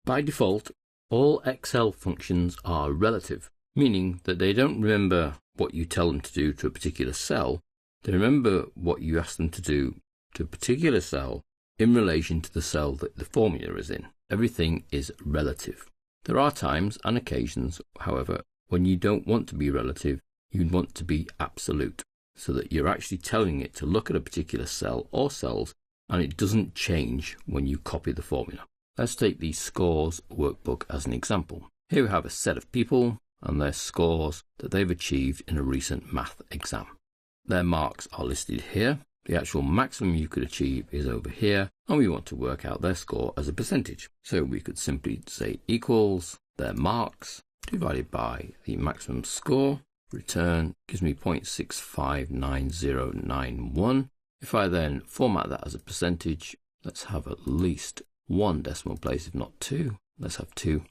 By default, all Excel functions are relative, meaning that they don't remember what you tell them to do to a particular cell. They remember what you ask them to do to a particular cell in relation to the cell that the formula is in. Everything is relative. There are times and occasions, however, when you don't want to be relative, you want to be absolute, so that you're actually telling it to look at a particular cell or cells and it doesn't change when you copy the formula. Let's take the scores workbook as an example. Here we have a set of people and their scores that they've achieved in a recent math exam. Their marks are listed here. The actual maximum you could achieve is over here, and we want to work out their score as a percentage. So we could simply say equals their marks divided by the maximum score. Return gives me 0.659091. If I then format that as a percentage, let's have at least one decimal place, if not two. Let's have 2.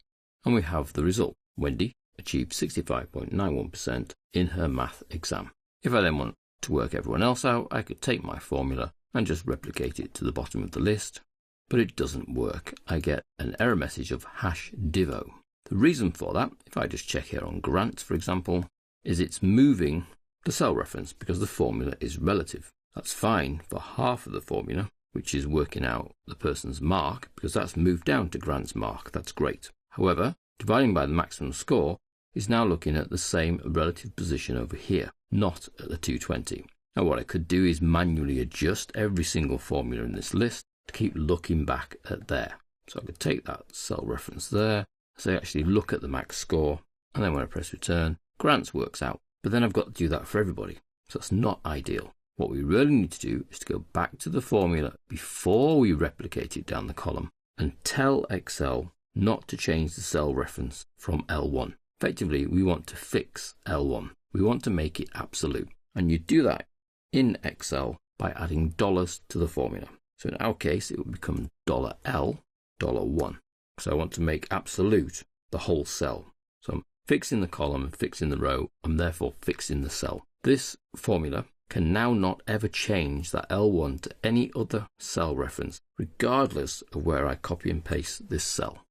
And we have the result. Wendy achieved 65.91% in her math exam. If I then want to work everyone else out, I could take my formula and just replicate it to the bottom of the list, but it doesn't work. I get an error message of #divo. The reason for that, if I just check here on grants, for example, is it's moving the cell reference because the formula is relative. That's fine for half of the formula, which is working out the person's mark, because that's moved down to grant's mark. That's great. However, dividing by the maximum score is now looking at the same relative position over here, not at the 220. Now what I could do is manually adjust every single formula in this list to keep looking back at there. So I could take that cell reference there, say actually look at the max score, and then when I press return, grants works out. But then I've got to do that for everybody. So that's not ideal. What we really need to do is to go back to the formula before we replicate it down the column and tell Excel not to change the cell reference from L1. Effectively, we want to fix L1. We want to make it absolute. And you do that in Excel by adding dollars to the formula. So in our case, it would become $L, $1. So I want to make absolute the whole cell. So I'm fixing the column and fixing the row. I'm therefore fixing the cell. This formula can now not ever change that L1 to any other cell reference, regardless of where I copy and paste this cell.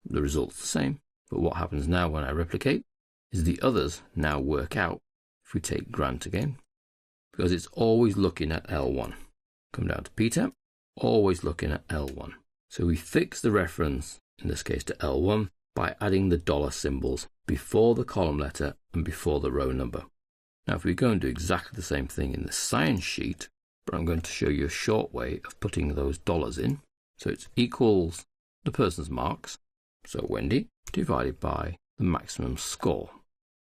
The result's the same, but what happens now when I replicate is the others now work out. If we take grant again, because it's always looking at L1. Come down to PTEP, always looking at L1. So we fix the reference, in this case to L1, by adding the dollar symbols before the column letter and before the row number. Now if we go and do exactly the same thing in the science sheet, but I'm going to show you a short way of putting those dollars in. So it's equals the person's marks, so Wendy, divided by the maximum score.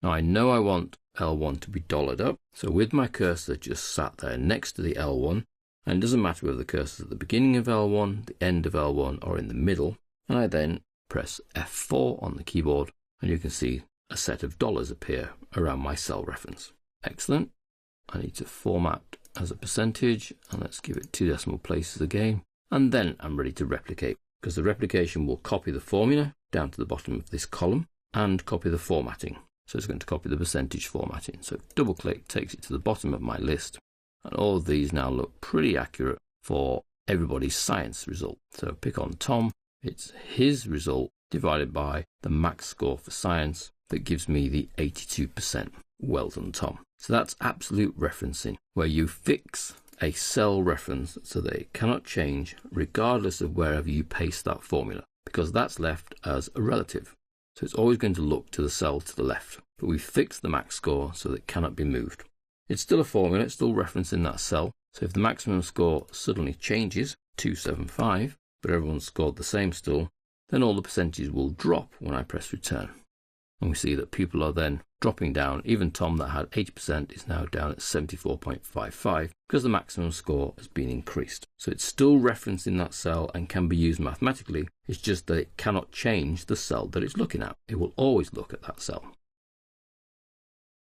Now I know I want L1 to be dollared up, so with my cursor just sat there next to the L1, and it doesn't matter whether the cursor is at the beginning of L1, the end of L1, or in the middle, and I then press F4 on the keyboard, and you can see a set of dollars appear around my cell reference. Excellent. I need to format as a percentage, and let's give it 2 decimal places again, and then I'm ready to replicate, because the replication will copy the formula down to the bottom of this column and copy the formatting. So it's going to copy the percentage formatting. So double click takes it to the bottom of my list, and all of these now look pretty accurate for everybody's science result. So pick on Tom, it's his result divided by the max score for science that gives me the 82%. Well done, Tom. So that's absolute referencing, where you fix a cell reference so that it cannot change regardless of wherever you paste that formula, because that's left as a relative. So it's always going to look to the cell to the left, but we fixed the max score so that it cannot be moved. It's still a formula, it's still referencing that cell. So if the maximum score suddenly changes, 275, but everyone scored the same still, then all the percentages will drop when I press return. And we see that people are then dropping down. Even Tom that had 80% is now down at 74.55 because the maximum score has been increased. So it's still referencing that cell and can be used mathematically. It's just that it cannot change the cell that it's looking at. It will always look at that cell.